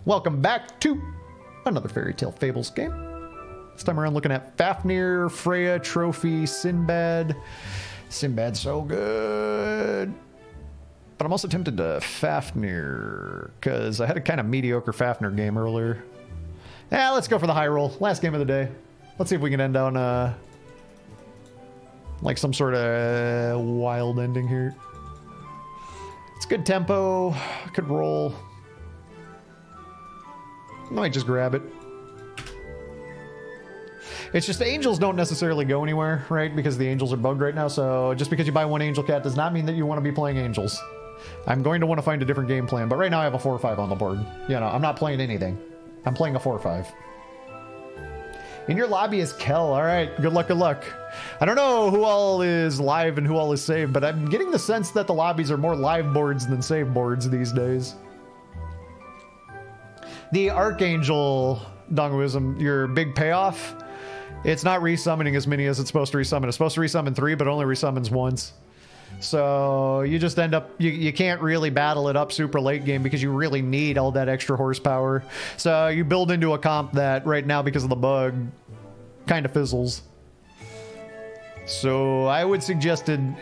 Welcome back to another Fairytale Fables game. This time around looking at Fafnir, Freya, Trophy, Sinbad. Sinbad's so good. But I'm also tempted to Fafnir, because I had a kind of mediocre Fafnir game earlier. Yeah, let's go for the high roll. Last game of the day. Let's see if we can end on like some sort of wild ending here. It's good tempo. Could roll. I might just grab it. It's just the angels don't necessarily go anywhere, right? Because the angels are bugged right now. So just because you buy one angel cat does not mean that you want to be playing angels. I'm going to want to find a different game plan. But right now I have a 4 or 5 on the board. You know, I'm not playing anything. I'm playing a 4 or 5. In your lobby is Kel. All right. Good luck, good luck. I don't know who all is live and who all is saved, but I'm getting the sense that the lobbies are more live boards than save boards these days. The Archangel Dongoism, your big payoff, it's not resummoning as many as it's supposed to resummon. It's supposed to resummon 3, but only resummons once. So you just end up, you can't really battle it up super late game because you really need all that extra horsepower. So you build into a comp that right now, because of the bug, kind of fizzles. So I would suggest an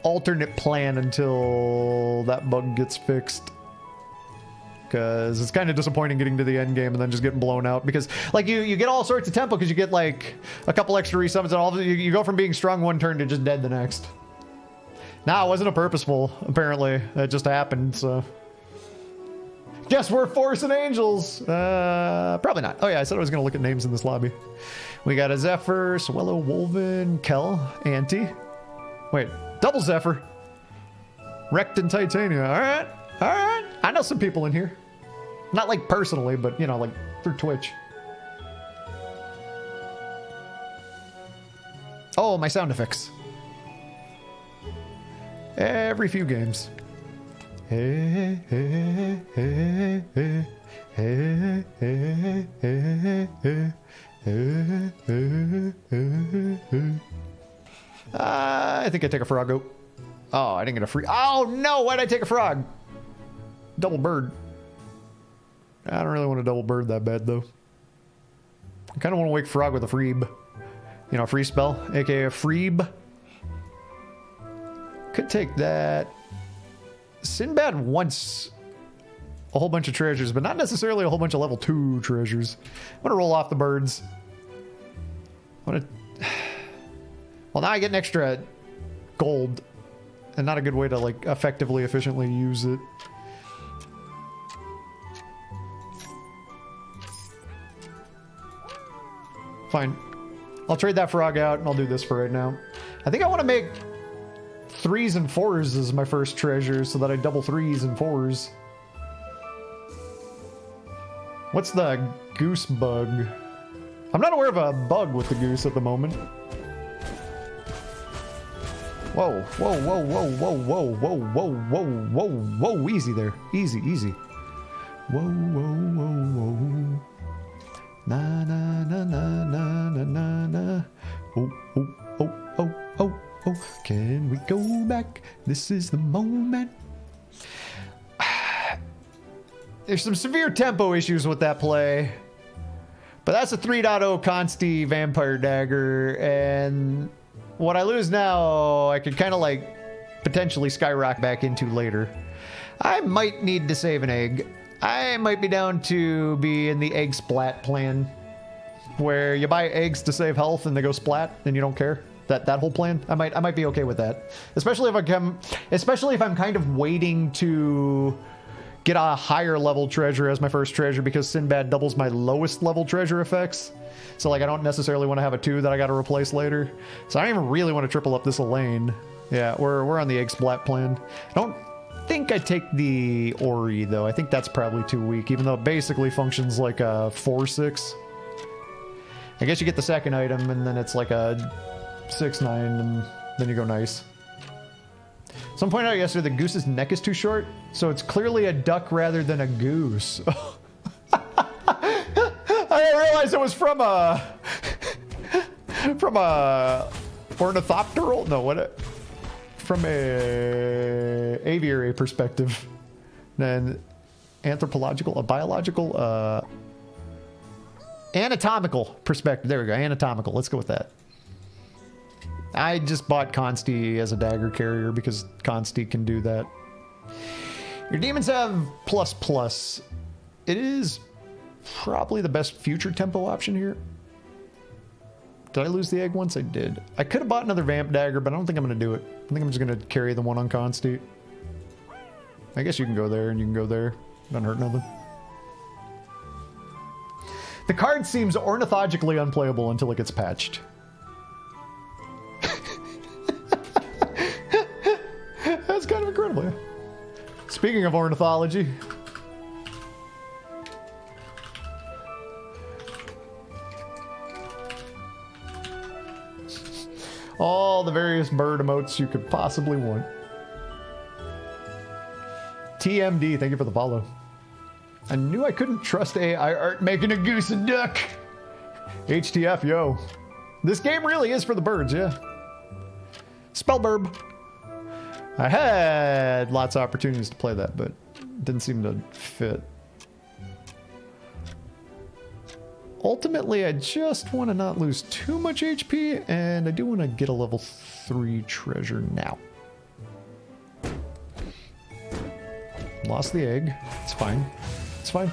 alternate plan until that bug gets fixed. Because it's kind of disappointing getting to the end game and then just getting blown out. Because like you get all sorts of tempo because you get like a couple extra resummons and all of it. You go from being strong one turn to just dead the next. Nah, it wasn't a purposeful, apparently. It just happened, so. Guess we're forcing angels. Probably not. Oh yeah, I said I was going to look at names in this lobby. We got a Zephyr, Swellow, Wolven, Kel, Auntie. Wait, double Zephyr. Wrecked in Titania. All right, all right. I know some people in here. Not like personally, but you know, like through Twitch. Oh, my sound effects. Every few games. Hey, hey, hey, hey, hey, hey, hey, hey, hey. I think I take a frog out. Oh, I didn't get a free. Oh no! Why'd I take a frog? Double bird. I don't really want to double bird that bad though. I kind of want to wake frog with a freeb. You know, a free spell, aka a freeb. Could take that. Sinbad wants a whole bunch of treasures, but not necessarily a whole bunch of level 2 treasures. I'm gonna roll off the birds. Well, now I get an extra gold, and not a good way to like effectively, efficiently use it. Fine. I'll trade that frog out, and I'll do this for right now. I think I want to make 3s and 4s as my first treasure so that I double 3s and 4s. What's the goose bug? I'm not aware of a bug with the goose at the moment. Whoa, whoa, whoa, whoa, whoa, whoa, whoa, whoa, whoa, whoa, whoa, easy there. Easy, easy. Whoa, whoa, whoa, whoa. Na, na, na, na, na, na, na, na. Oh, oh, oh, oh, oh. Oh, can we go back? This is the moment. There's some severe tempo issues with that play. But that's a 3.0 Consti Vampire Dagger. And what I lose now, I could kind of like potentially skyrocket back into later. I might need to save an egg. I might be down to be in the egg splat plan, where you buy eggs to save health and they go splat and you don't care. That whole plan, I might be okay with that. Especially if I'm kind of waiting to get a higher level treasure as my first treasure, because Sinbad doubles my lowest level treasure effects. So like I don't necessarily want to have a 2 that I got to replace later. So I don't even really want to triple up this Elaine. Yeah, we're on the egg splat plan. I don't think I take the Ori though. I think that's probably too weak, even though it basically functions like a 4/6. I guess you get the second item and then it's like a 6/9, and then you go nice. Someone pointed out yesterday the goose's neck is too short, so it's clearly a duck rather than a goose. I didn't realize it was from a ornithopteral. No, what? From a aviary perspective. Then anthropological, a biological, anatomical perspective. There we go, anatomical. Let's go with that. I just bought Consti as a dagger carrier because Consti can do that. Your demons have ++. It is probably the best future tempo option here. Did I lose the egg once? I did. I could have bought another vamp dagger, but I don't think I'm going to do it. I think I'm just going to carry the one on Consti. I guess you can go there and you can go there. Doesn't hurt nothing. The card seems ornithologically unplayable until it gets patched. That's kind of incredible. Yeah. Speaking of ornithology. All the various bird emotes you could possibly want. TMD, thank you for the follow. I knew I couldn't trust AI art making a goose and duck. HTF, yo. This game really is for the birds, yeah. Spellburb. I had lots of opportunities to play that, but it didn't seem to fit. Ultimately, I just want to not lose too much HP, and I do want to get a level 3 treasure now. Lost the egg. It's fine. It's fine.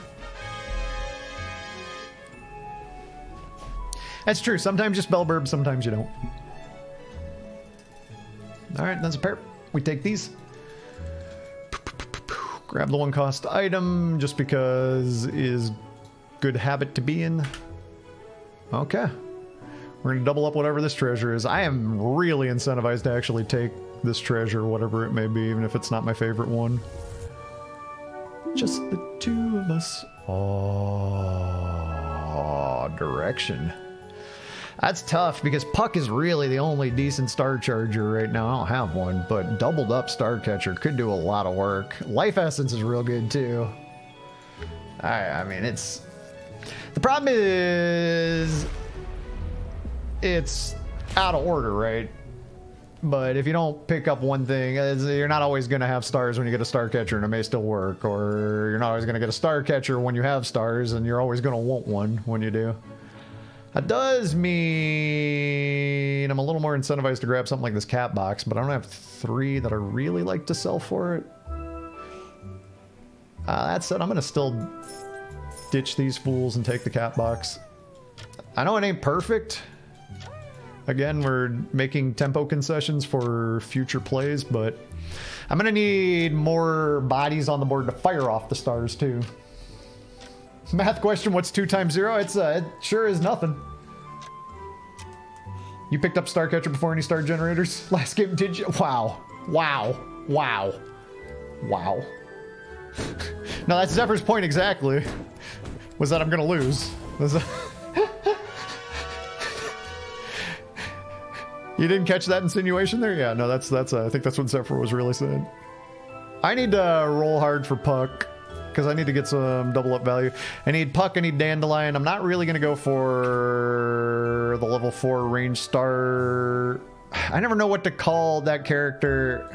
That's true. Sometimes you spell burb, sometimes you don't. Alright, that's a pair. We take these. Grab the 1 cost item, just because is good habit to be in. Okay. We're going to double up whatever this treasure is. I am really incentivized to actually take this treasure, whatever it may be, even if it's not my favorite one. Just the 2 of us. Oh, direction. That's tough because Puck is really the only decent star charger right now. I don't have one, but doubled up star catcher could do a lot of work. Life essence is real good too. I mean, it's... The problem is... It's out of order, right? But if you don't pick up one thing, you're not always going to have stars when you get a star catcher and it may still work. Or you're not always going to get a star catcher when you have stars and you're always going to want one when you do. That does mean I'm a little more incentivized to grab something like this cat box, but I don't have 3 that I really like to sell for it. That said, I'm going to still ditch these fools and take the cat box. I know it ain't perfect. Again, we're making tempo concessions for future plays, but I'm going to need more bodies on the board to fire off the stars too. Math question, what's 2 times 0? It sure is nothing. You picked up Starcatcher before any star generators? Last game, did you? Wow. Wow. Wow. Wow. No, that's Zephyr's point exactly. Was that I'm gonna lose. You didn't catch that insinuation there? Yeah, no, that's I think that's what Zephyr was really saying. I need to roll hard for Puck, because I need to get some double up value. I need Puck, I need Dandelion. I'm not really going to go for the level 4 range star. I never know what to call that character.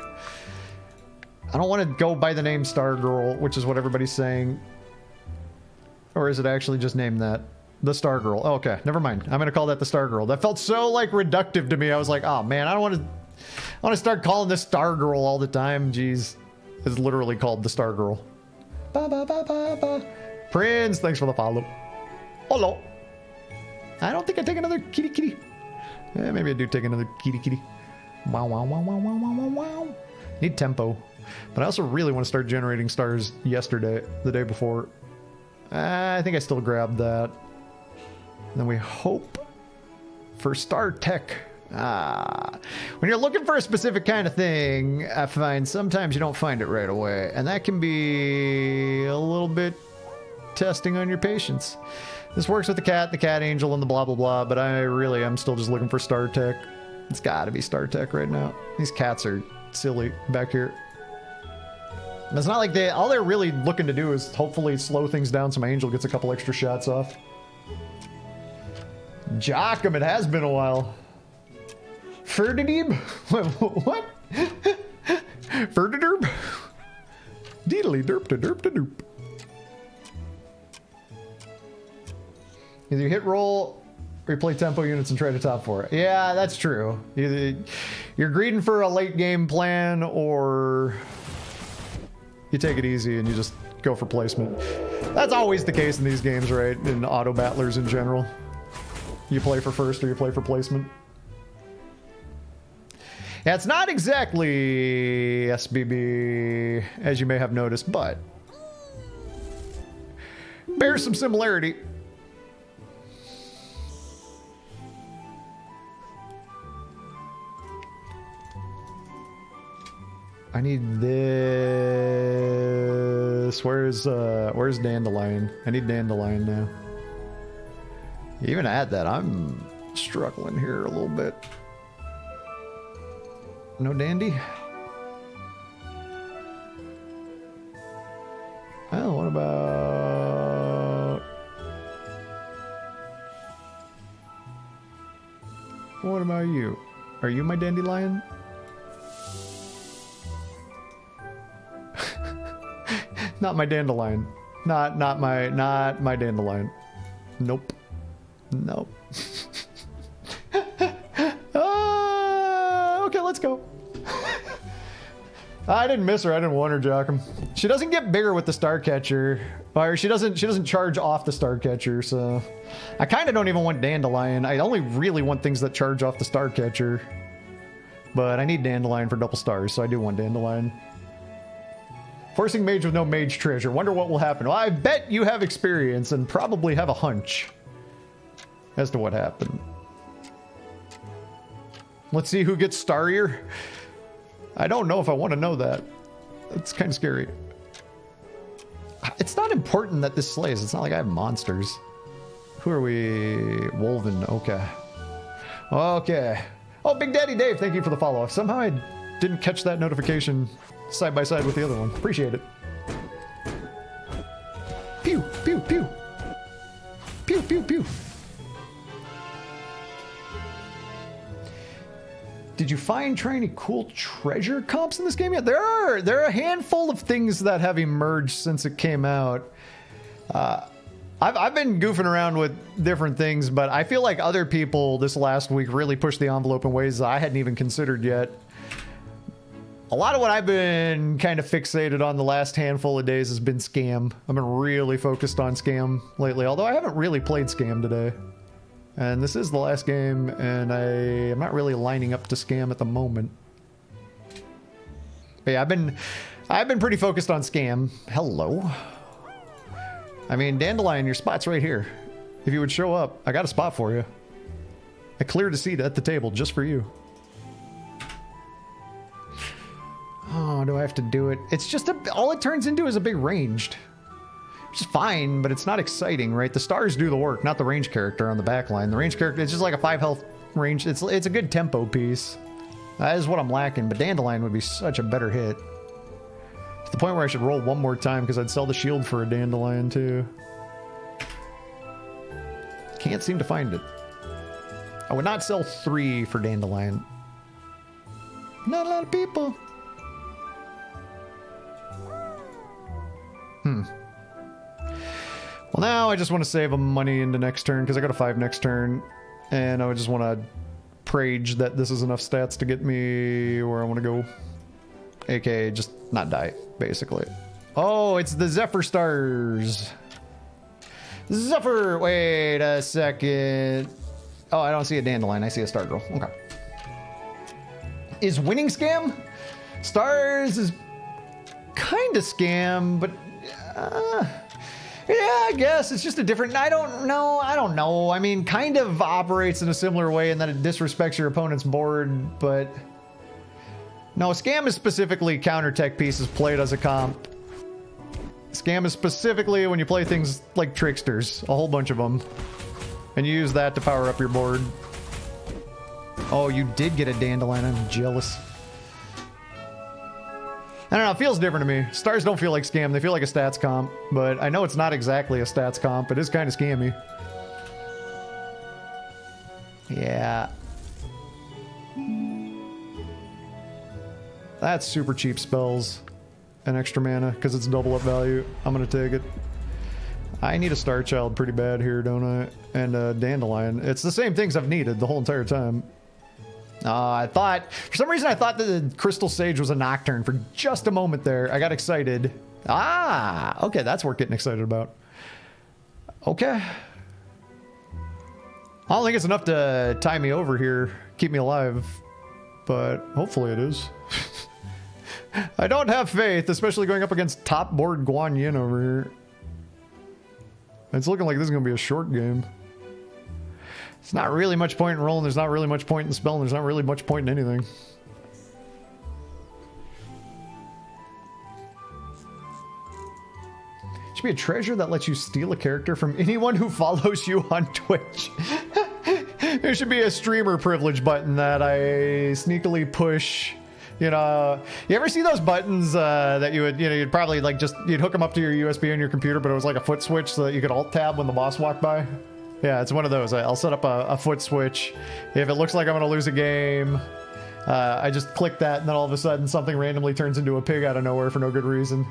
I don't want to go by the name Star Girl, which is what everybody's saying. Or is it actually just named that? The Star Girl. Oh, okay, never mind. I'm going to call that the Star Girl. That felt so, like, reductive to me. I was like, oh, man, I want to start calling this Star Girl all the time. Jeez. It's literally called the Star Girl. Ba, ba, ba, ba, ba. Prince, thanks for the follow. Hello. I don't think I take another kitty. Yeah, maybe I do take another kitty. Wow, wow, wow, wow, wow, wow, wow, wow. Need tempo. But I also really want to start generating stars the day before. I think I still grabbed that. And then we hope for Star Tech. When you're looking for a specific kind of thing, I find sometimes you don't find it right away. And that can be a little bit testing on your patience. This works with the cat angel, and the blah, blah, blah. But I really am still just looking for Star Tech. It's got to be Star Tech right now. These cats are silly back here. It's not like all they're really looking to do is hopefully slow things down so my angel gets a couple extra shots off. Jockum, it has been a while. Ferdideeb? What? Ferdiderb? Deedly derp to derp to doop. Either you hit roll or you play tempo units and try to top 4. Yeah, that's true. Either you're greeding for a late game plan or you take it easy and you just go for placement. That's always the case in these games, right? In auto battlers in general. You play for first or you play for placement. Yeah, it's not exactly SBB, as you may have noticed, but bears some similarity. I need this. Where's Dandelion? I need Dandelion now. Even at that, I'm struggling here a little bit. No Dandy? Oh, what about... What about you? Are you my Dandelion? Not my Dandelion. Not my Dandelion. Nope. Nope. Okay, let's go. I didn't miss her. I didn't want her, Joachim. She doesn't get bigger with the Starcatcher, or she doesn't charge off the Starcatcher. So I kind of don't even want Dandelion. I only really want things that charge off the Starcatcher. But I need Dandelion for double stars, so I do want Dandelion. Forcing mage with no mage treasure. Wonder what will happen. Well, I bet you have experience and probably have a hunch as to what happened. Let's see who gets starrier. I don't know if I want to know that. It's kind of scary. It's not important that this slays. It's not like I have monsters. Who are we? Wolven. Okay. Okay. Oh, Big Daddy Dave, thank you for the follow. Somehow I didn't catch that notification side by side with the other one. Appreciate it. Pew, pew, pew. Pew, pew, pew. Did you find any cool treasure comps in this game yet? There are a handful of things that have emerged since it came out. I've been goofing around with different things, but I feel like other people this last week really pushed the envelope in ways that I hadn't even considered yet. A lot of what I've been kind of fixated on the last handful of days has been Scam. I've been really focused on Scam lately, although I haven't really played Scam today. And this is the last game, and I'm not really lining up to Scam at the moment. But yeah, I've been pretty focused on Scam. Hello. I mean, Dandelion, your spot's right here. If you would show up, I got a spot for you. I cleared a seat at the table just for you. Oh, do I have to do it? It's just all it turns into is a big ranged. Which is fine, but it's not exciting, right? The stars do the work, not the range character on the back line. The range character, it's just like a 5 health range. It's a good tempo piece. That is what I'm lacking, but Dandelion would be such a better hit. To the point where I should roll one more time because I'd sell the shield for a Dandelion too. Can't seem to find it. I would not sell 3 for Dandelion. Not a lot of people. Well, now I just want to save money into next turn because I got a 5 next turn, and I would just want to prage that this is enough stats to get me where I want to go. AKA just not die, basically. Oh, it's the Zephyr Stars. Zephyr, wait a second. Oh, I don't see a Dandelion, I see a Star Girl. Okay. Is winning Scam? Stars is kind of Scam, but yeah, I guess it's just a different. I don't know. I mean, kind of operates in a similar way in that it disrespects your opponent's board, but no, Scam is specifically counter tech pieces played as a comp. Scam is specifically when you play things like Tricksters, a whole bunch of them, and you use that to power up your board. Oh, you did get a Dandelion. I'm jealous. I don't know, it feels different to me. Stars don't feel like Scam, they feel like a stats comp, but I know it's not exactly a stats comp. It is kind of scammy. Yeah. That's super cheap spells and extra mana because it's double up value. I'm gonna take it. I need a Star Child pretty bad here, don't I? And a Dandelion. It's the same things I've needed the whole entire time. I thought, for some reason I thought that the Crystal Sage was a Nocturne for just a moment there. I got excited. Ah, okay, that's worth getting excited about. Okay. I don't think it's enough to tie me over here, keep me alive, but hopefully it is. I don't have faith, especially going up against top board Guan Yin over here. It's looking like this is going to be a short game. There's not really much point in rolling, there's not really much point in spelling, there's not really much point in anything. Should be a treasure that lets you steal a character from anyone who follows you on Twitch. There should be a streamer privilege button that I sneakily push. You know, you ever see those buttons that you would, you'd probably like you'd hook them up to your USB on your computer, but it was like a foot switch so that you could alt tab when the boss walked by? Yeah, it's one of those. I'll set up a foot switch. If it looks like I'm going to lose a game, I just click that, and then all of a sudden something randomly turns into a pig out of nowhere for no good reason.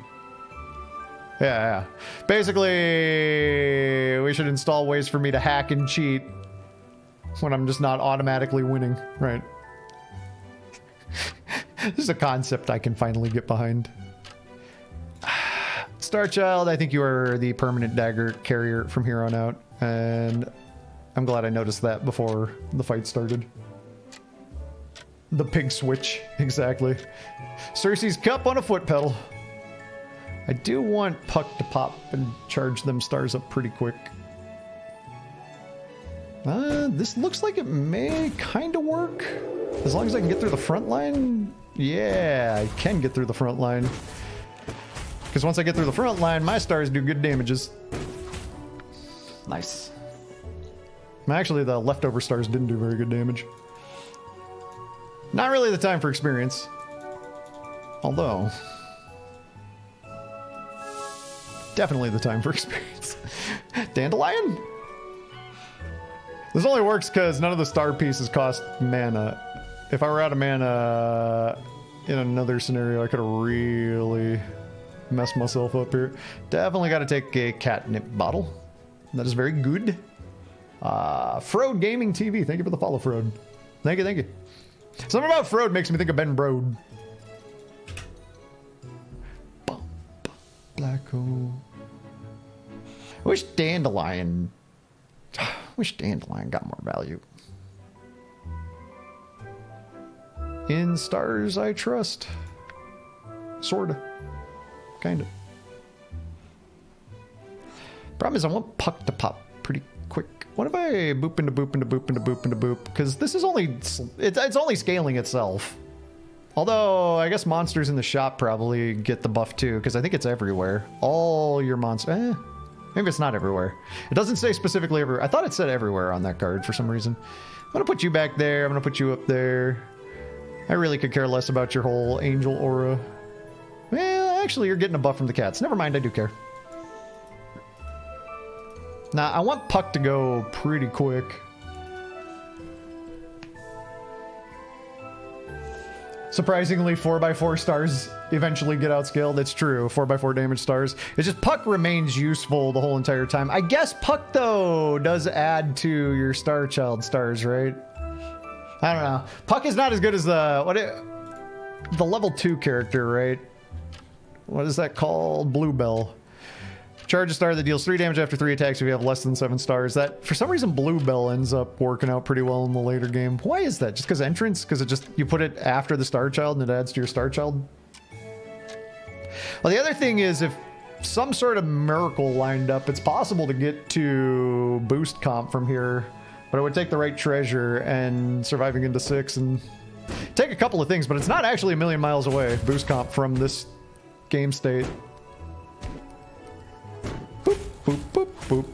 Yeah. Basically, we should install ways for me to hack and cheat when I'm just not automatically winning. Right. This is a concept I can finally get behind. Starchild, I think you are the permanent dagger carrier from here on out. And I'm glad I noticed that before the fight started. The pig switch, exactly. Cersei's cup on a foot pedal. I do want Puck to pop and charge them stars up pretty quick. This looks like it may kind of work. As long as I can get through the front line. Yeah, I can get through the front line. Because once I get through the front line, my stars do good damages. Nice. Actually, the leftover stars didn't do very good damage. Not really the time for experience. Although... definitely the time for experience. Dandelion? This only works because none of the star pieces cost mana. If I were out of mana in another scenario, I could have really messed myself up here. Definitely got to take a catnip bottle. That is very good. Frode Gaming TV. Thank you for the follow, Frode. Thank you. Something about Frode makes me think of Ben Brode. Black hole. I wish Dandelion got more value. In stars I trust. Sorta. Kinda. Problem is I want Puck to pop pretty quick. What if I boop into boop into boop into boop into boop? Because this is only... It's only scaling itself. Although, I guess monsters in the shop probably get the buff too, because I think it's everywhere. All your monsters... maybe it's not everywhere. It doesn't say specifically everywhere. I thought it said everywhere on that card for some reason. I'm going to put you back there. I'm going to put you up there. I really could care less about your whole angel aura. Well, actually, you're getting a buff from the cats. Never mind, I do care. Now, I want Puck to go pretty quick. Surprisingly, 4x4 stars eventually get outscaled. It's true, 4x4 damage stars. It's just Puck remains useful the whole entire time. I guess Puck, though, does add to your Starchild stars, right? I don't know. Puck is not as good as the level 2 character, right? What is that called? Bluebell. Charge a star that deals 3 damage after 3 attacks if you have less than 7 stars. That, for some reason, Bluebell ends up working out pretty well in the later game. Why is that? Just because entrance? Because it just, you put it after the Starchild and it adds to your Starchild? Well, the other thing is, if some sort of miracle lined up, it's possible to get to boost comp from here. But it would take the right treasure and surviving into 6 and take a couple of things, but it's not actually a million miles away, boost comp from this game state. Boop, boop, boop, boop.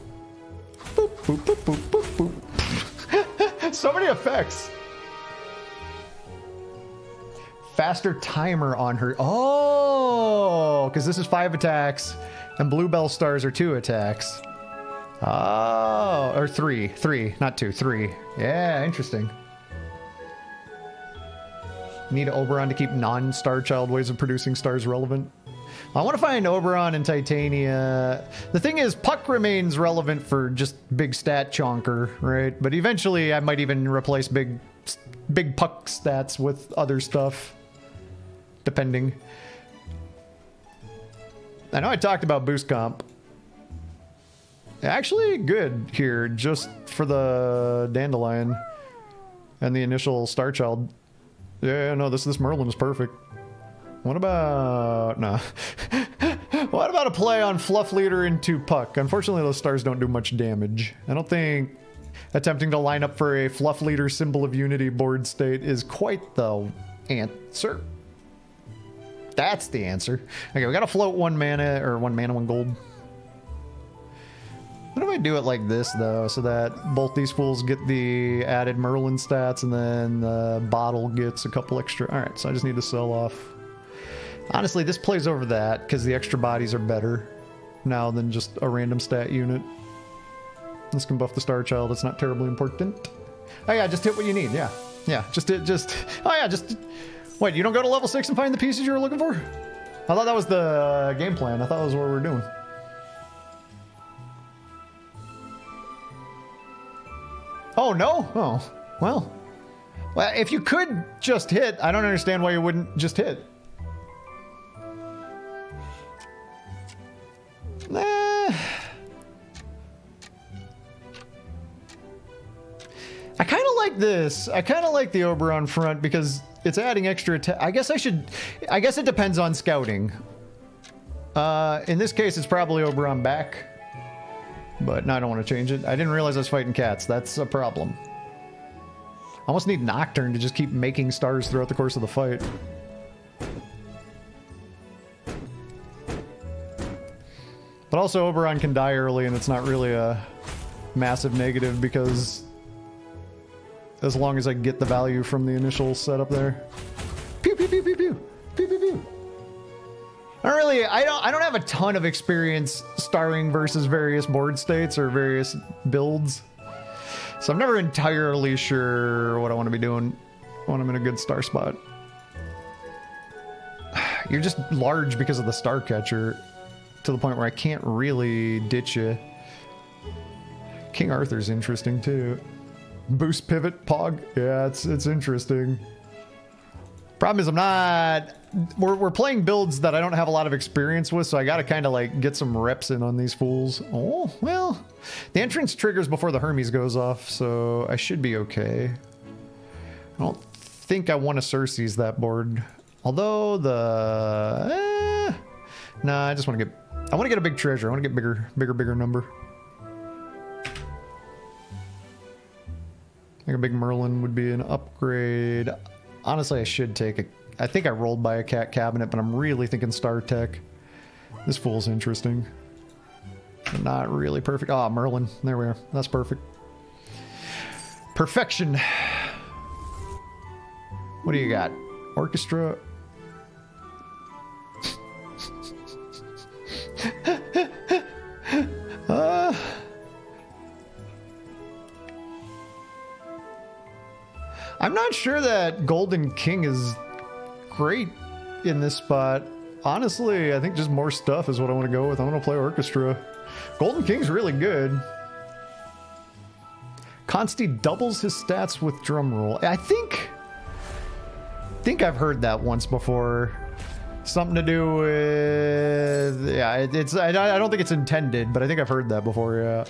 Boop, boop, boop, boop, boop, boop. So many effects. Faster timer on her. Oh, because this is 5 attacks and Bluebell stars are 2 attacks. Oh, or 3, not 2, 3. Yeah, interesting. Need Oberon to keep non-Starchild ways of producing stars relevant. I want to find Oberon and Titania. The thing is, Puck remains relevant for just big stat chonker, right? But eventually I might even replace big Puck stats with other stuff, depending. I know I talked about boost comp. Actually good here, just for the Dandelion and the initial Star Child. Yeah, no, this Merlin is perfect. What about... no. What about a play on Fluff Leader into Puck? Unfortunately, those stars don't do much damage. I don't think attempting to line up for a Fluff Leader Symbol of Unity board state is quite the answer. That's the answer. Okay, we gotta float 1 mana, or 1 mana, 1 gold. What if I do it like this, though, so that both these fools get the added Merlin stats, and then the bottle gets a couple extra... Alright, so I just need to sell off. Honestly, this plays over that, because the extra bodies are better now than just a random stat unit. This can buff the Star Child, it's not terribly important. Oh yeah, just hit what you need, yeah. Yeah, just... Oh yeah, just... Wait, you don't go to level 6 and find the pieces you were looking for? I thought that was the game plan. I thought that was what we were doing. Oh, no? Oh, well. Well, if you could just hit, I don't understand why you wouldn't just hit. Nah. I kind of like this. I kind of like the Oberon front because it's adding extra attack. I guess it depends on scouting. In this case, it's probably Oberon back. But no, I don't want to change it. I didn't realize I was fighting cats. That's a problem. I almost need Nocturne to just keep making stars throughout the course of the fight. But also Oberon can die early and it's not really a massive negative because as long as I get the value from the initial setup there. Pew pew pew pew pew. Pew pew pew. I don't have a ton of experience starring versus various board states or various builds. So I'm never entirely sure what I want to be doing when I'm in a good star spot. You're just large because of the star catcher to the point where I can't really ditch you. King Arthur's interesting too. Boost pivot pog. Yeah, it's interesting. Problem is we're playing builds that I don't have a lot of experience with, so I gotta kind of like get some reps in on these fools. Oh, well, the entrance triggers before the Hermes goes off, so I should be okay. I don't think I want to Cersei's that board. Although nah, I just want to get a big treasure. I want to get bigger number. I think a big Merlin would be an upgrade. Honestly, I should take a... I think I rolled by a cat cabinet, but I'm really thinking Star Tech. This fool's interesting. But not really perfect. Ah, Merlin. There we are. That's perfect. Perfection. What do you got? Orchestra. I'm not sure that Golden King is great in this spot. Honestly, I think just more stuff is what I want to go with. I want to play Orchestra. Golden King's really good. Consti doubles his stats with drum roll. I think I've heard that once before. Something to do with... Yeah, I don't think it's intended, but I think I've heard that before, yeah.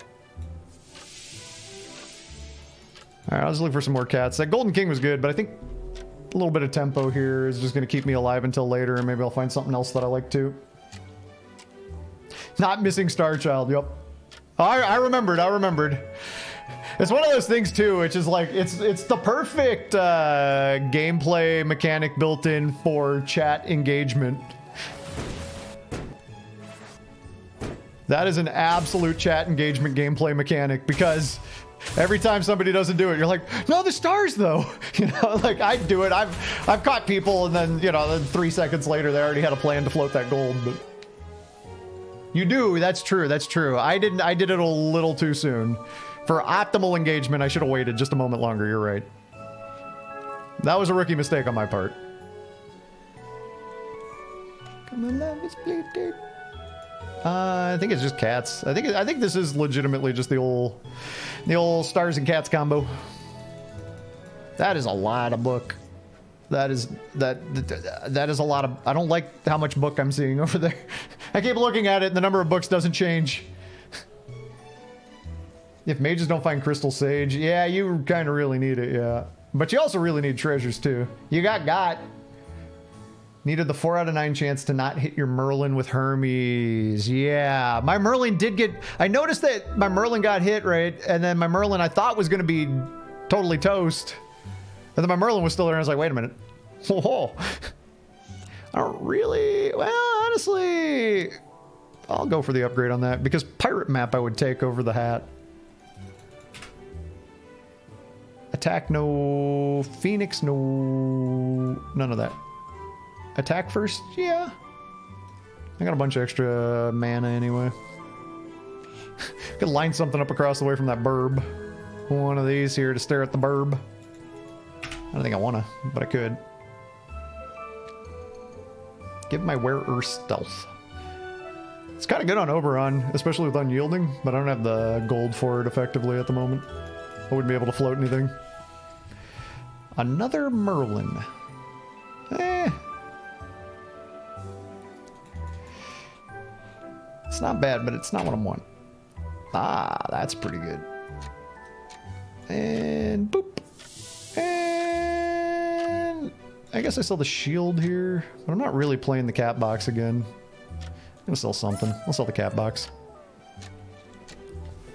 Alright, I'll just look for some more cats. That Golden King was good, but I think a little bit of tempo here is just going to keep me alive until later, and maybe I'll find something else that I like too. Not missing Star Child, yep. Oh, I remembered. It's one of those things too, which is like, it's the perfect gameplay mechanic built in for chat engagement. That is an absolute chat engagement gameplay mechanic, because every time somebody doesn't do it, you're like, no, the stars though. You know, like I do it. I've caught people, and then, you know, then 3 seconds later they already had a plan to float that gold. But you do. That's true. That's true. I did it a little too soon. For optimal engagement, I should have waited just a moment longer. You're right. That was a rookie mistake on my part. Come My love is bleeding. I think it's just cats. I think this is legitimately just the old stars and cats combo. That is a lot of book. That is a lot of. I don't like how much book I'm seeing over there. I keep looking at it, and the number of books doesn't change. If mages don't find crystal sage, yeah, you kind of really need it, yeah. But you also really need treasures too. You got. Needed the 4 out of 9 chance to not hit your Merlin with Hermes. Yeah, my Merlin did get... I noticed that my Merlin got hit, right? And then my Merlin I thought was going to be totally toast. And then my Merlin was still there, and I was like, wait a minute. Whoa. I don't really... Well, honestly... I'll go for the upgrade on that, because Pirate Map I would take over the hat. Attack, no. Phoenix, no. None of that. Attack first? Yeah. I got a bunch of extra mana anyway. Could line something up across the way from that burb. One of these here to stare at the burb. I don't think I wanna, but I could. Give my wearer stealth. It's kind of good on Oberon, especially with unyielding, but I don't have the gold for it effectively at the moment. I wouldn't be able to float anything. Another Merlin. It's not bad, but it's not what I want. Ah, that's pretty good. And boop. And I guess I sell the shield here, but I'm not really playing the cat box again. I'm gonna sell something. I'll sell the cat box.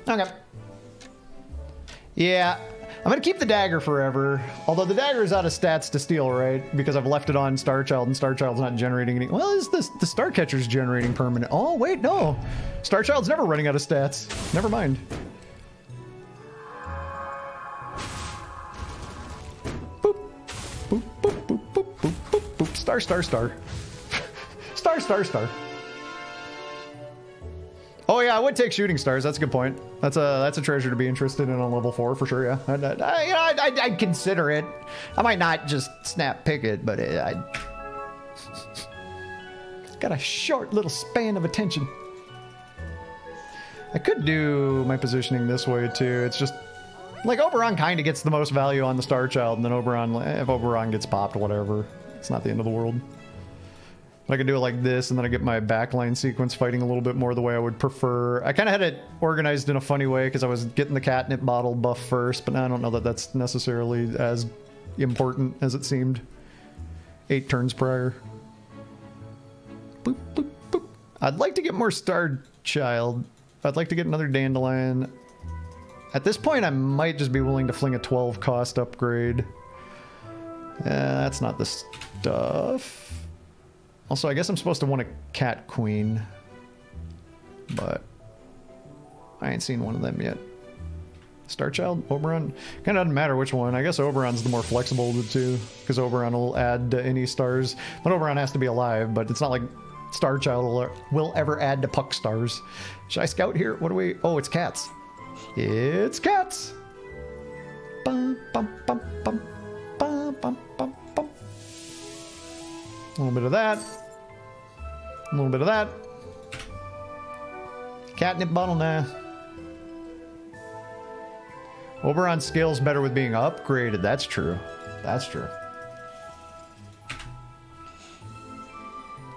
Okay. Yeah, I'm gonna keep the dagger forever. Although the dagger is out of stats to steal, right? Because I've left it on Starchild, and Starchild's not generating any. Well, is this the Starcatcher's generating permanent? Oh wait, no. Starchild's never running out of stats. Never mind. Boop, boop, boop, boop, boop, boop, boop, boop. Star, star, star. Star, star, star. Oh yeah, I would take shooting stars. That's a good point. That's a treasure to be interested in on level 4 for sure. Yeah, I'd consider it. I might not just snap pick it, but I'd got a short little span of attention. I could do my positioning this way too. It's just like Oberon kind of gets the most value on the Star Child, and then Oberon, if Oberon gets popped, whatever. It's not the end of the world. I could do it like this, and then I get my backline sequence fighting a little bit more the way I would prefer. I kind of had it organized in a funny way because I was getting the catnip bottle buff first, but now I don't know that that's necessarily as important as it seemed 8 turns prior. Boop, boop, boop. I'd like to get more Star Child. I'd like to get another Dandelion. At this point, I might just be willing to fling a 12 cost upgrade. That's not the stuff. Also, I guess I'm supposed to want a Cat Queen, but I ain't seen one of them yet. Starchild? Oberon? Kind of doesn't matter which one. I guess Oberon's the more flexible of the two, because Oberon will add to any stars. But Oberon has to be alive, but it's not like Starchild will ever add to Puck stars. Should I scout here? What do we... Oh, it's cats. It's cats! Bum, bum, bum, bum, bum, bum, bum, bum. A little bit of that. A little bit of that. Catnip bottle, nah. Oberon scales better with being upgraded. That's true. That's true.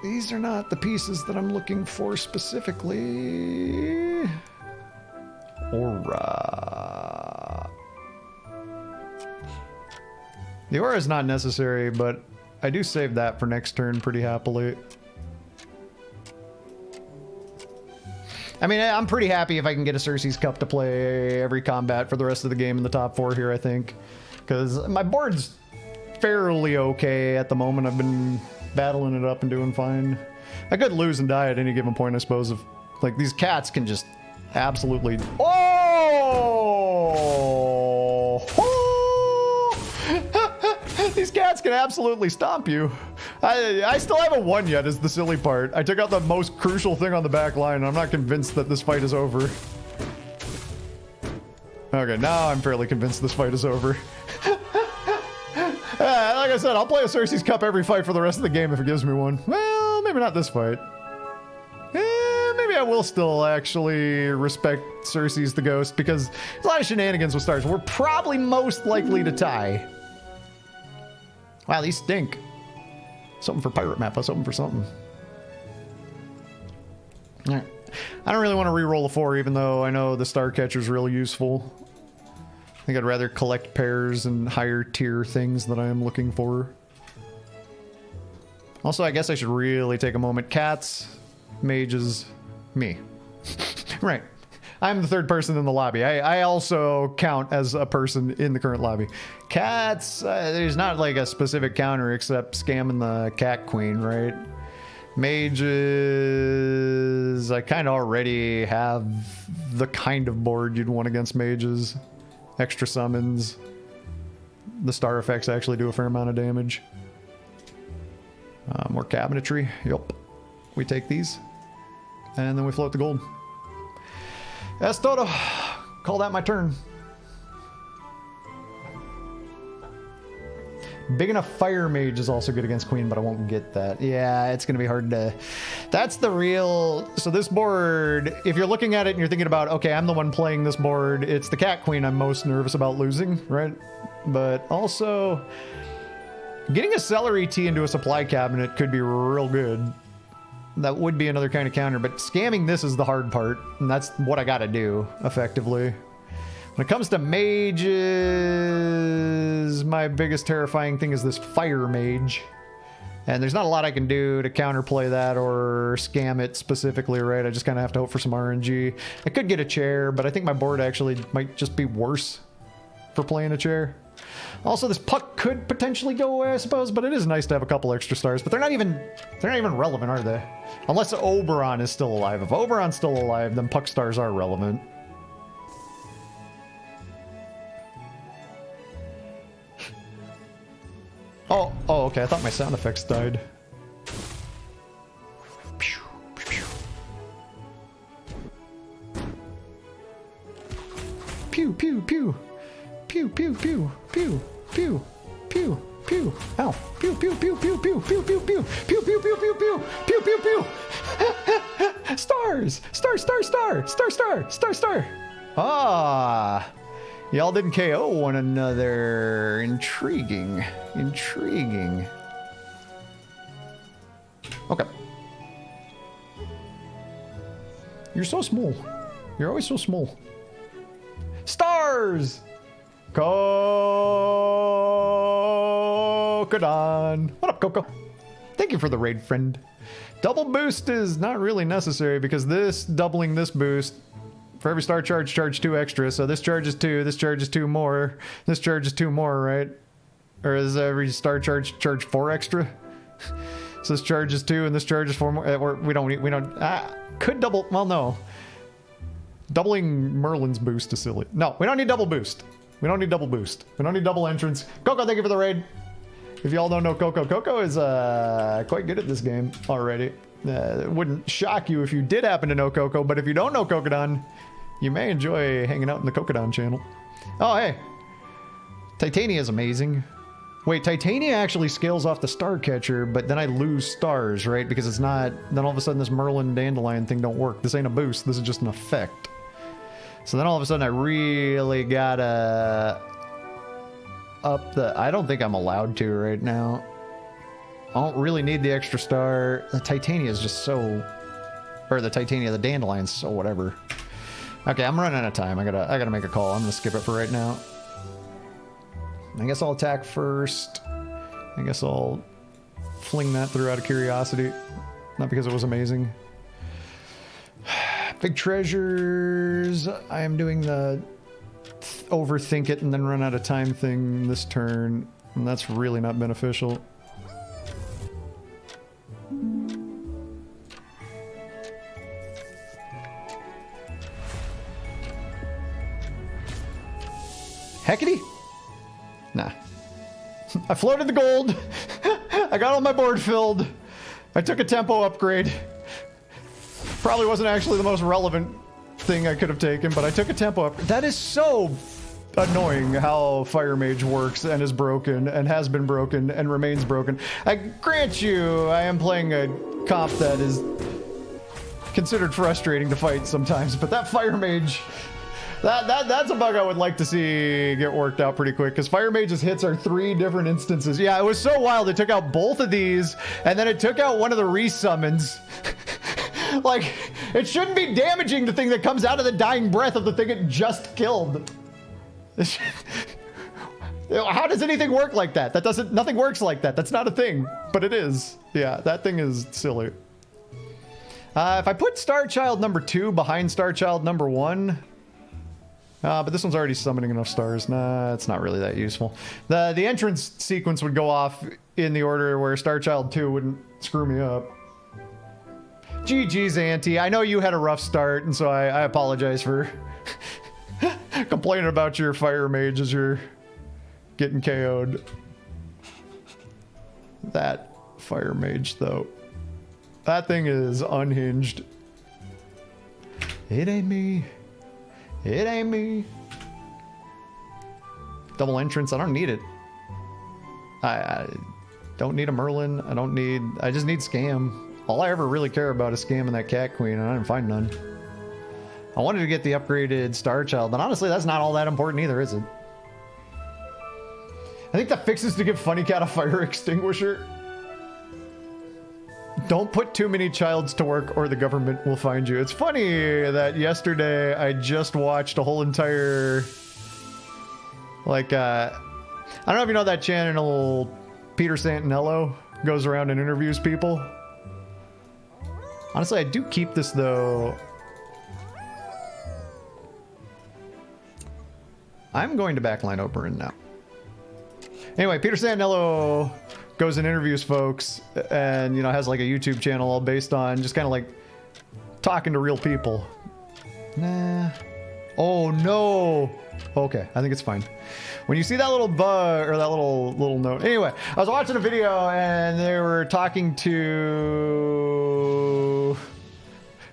These are not the pieces that I'm looking for specifically. Aura. The aura is not necessary, but I do save that for next turn pretty happily. I mean, I'm pretty happy if I can get a Circe's Cup to play every combat for the rest of the game in the top 4 here, I think. Because my board's fairly okay at the moment. I've been battling it up and doing fine. I could lose and die at any given point, I suppose, if, like, these cats can just absolutely... Oh! These cats can absolutely stomp you. I still haven't won yet, is the silly part. I took out the most crucial thing on the back line, and I'm not convinced that this fight is over. Okay, now I'm fairly convinced this fight is over. Like I said, I'll play a Circe's Cup every fight for the rest of the game if it gives me one. Well, maybe maybe not this fight. Maybe I will still actually respect Cersei's the ghost because there's a lot of shenanigans with stars. We're probably most likely to tie. Wow, these stink. Something for pirate map, something for something. All right. I don't really want to re-roll a 4, even though I know the star catcher's really useful. I think I'd rather collect pairs and higher tier things that I am looking for. Also, I guess I should really take a moment. Cats, mages, me. Right. I'm the third person in the lobby. I also count as a person in the current lobby. Cats, there's not like a specific counter except scamming the cat queen, right? Mages, I kind of already have the kind of board you'd want against mages. Extra summons. The star effects actually do a fair amount of damage. More cabinetry. Yup. We take these. And then we float the gold. That's todo. Call that my turn. Big enough fire mage is also good against queen, but I won't get that. Yeah, it's going to be hard to... That's the real... So this board, if you're looking at it and you're thinking about, okay, I'm the one playing this board, it's the cat queen I'm most nervous about losing, right? But also, getting a celery tea into a supply cabinet could be real good. That would be another kind of counter, but scamming this is the hard part, and that's what I got to do, effectively. When it comes to mages, my biggest terrifying thing is this fire mage. And there's not a lot I can do to counterplay that or scam it specifically, right? I just kind of have to hope for some RNG. I could get a chair, but I think my board actually might just be worse for playing a chair. Also, this puck could potentially go away, I suppose, but it is nice to have a couple extra stars. But they're not even relevant, are they? Unless Oberon is still alive. If Oberon's still alive, then puck stars are relevant. Oh, okay. I thought my sound effects died. Pew, pew, pew, pew. Pew, pew, pew, pew, pew, pew, pew. Ow. Pew, pew, pew, pew, pew, pew, pew, pew, pew, pew, pew, pew, pew, pew, pew, pew. Stars! Star, star, star, star, star, star, star. Ah. Y'all didn't KO one another. Intriguing. Intriguing. Okay. You're so small. You're always so small. Stars! Cocodon. What up, Coco? Thank you for the raid, friend. Double boost is not really necessary because this, doubling this boost, for every star charge, charge 2 extra. So this charges 2, this charges 2 more, this charges 2 more, right? Or is every star charge 4 extra? So this charges 2 and this charges 4 more. Or we don't, could double, well, no. Doubling Merlin's boost is silly. No, we don't need double boost. We don't need double boost. We don't need double entrance. Coco, thank you for the raid. If y'all don't know Coco, Coco is quite good at this game already. It wouldn't shock you if you did happen to know Coco, but if you don't know Cocodon, you may enjoy hanging out in the Cocodon channel. Oh, hey. Titania is amazing. Wait, Titania actually scales off the star catcher, but then I lose stars, right? Because it's not... Then all of a sudden this Merlin Dandelion thing don't work. This ain't a boost. This is just an effect. So then all of a sudden I really gotta... up the... I don't think I'm allowed to right now. I don't really need the extra star. The Titania is just so... Or the Titania, the Dandelion's so whatever. Okay, I'm running out of time. I gotta make a call. I'm gonna skip it for right now. I guess I'll attack first. I guess I'll fling that through out of curiosity. Not because it was amazing. Big treasures. I am doing the overthink it and then run out of time thing this turn. And that's really not beneficial. Heckity? Nah. I floated the gold. I got all my board filled. I took a tempo upgrade. Probably wasn't actually the most relevant thing I could have taken, but I took a tempo upgrade. That is so annoying how Fire Mage works and is broken and has been broken and remains broken. I grant you, I am playing a comp that is considered frustrating to fight sometimes, but that Fire Mage, that's a bug I would like to see get worked out pretty quick, because Fire Mage's hits are 3 different instances. Yeah, it was so wild. It took out both of these, and then it took out one of the resummons. Like, it shouldn't be damaging the thing that comes out of the dying breath of the thing it just killed. How does anything work like that? Nothing works like that. That's not a thing, but it is. Yeah, that thing is silly. If I put Star Child number 2 behind Star Child number 1, but this one's already summoning enough stars. Nah, it's not really that useful. The entrance sequence would go off in the order where Star Child 2 wouldn't screw me up. GG's, Auntie. I know you had a rough start, and so I apologize for complaining about your Fire Mage as you're getting KO'd. That Fire Mage, though. That thing is unhinged. It ain't me. It ain't me. Double entrance. I don't need it. I don't need a Merlin. I just need Scam. All I ever really care about is Scam and that Cat Queen, and I didn't find none. I wanted to get the upgraded Star Child, but honestly, that's not all that important either, is it? I think the fix is to give Funny Cat a fire extinguisher. Don't put too many childs to work or the government will find you. It's funny that yesterday I just watched a whole entire, like, I don't know if you know that channel, Peter Santinello goes around and interviews people. Honestly, I do keep this, though. I'm going to backline Oberyn now. Anyway, Peter Santinello goes and interviews folks and, you know, has like a YouTube channel all based on just kind of like talking to real people. Nah. Oh, no. Okay, I think it's fine. When you see that little bug or that little note. Anyway, I was watching a video and they were talking to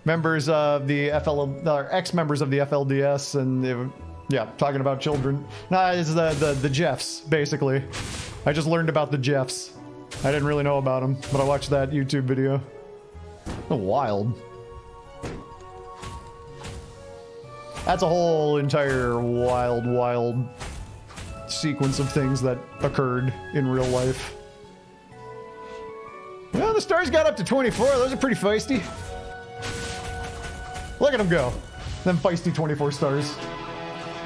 members of the ex-members of the FLDS, and they were, yeah, talking about children. Nah, it's the Jeffs, basically. I just learned about the Jeffs. I didn't really know about them, but I watched that YouTube video. Oh, wild. That's a whole entire wild sequence of things that occurred in real life. Well, the stars got up to 24. Those are pretty feisty. Look at them go. Them feisty 24 stars.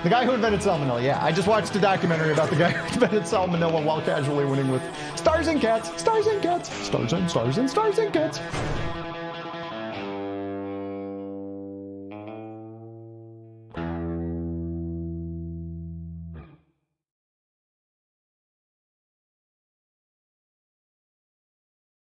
The guy who invented salmonella. Yeah, I just watched a documentary about the guy who invented salmonella while casually winning with stars and cats, stars and cats, stars and stars and stars and cats.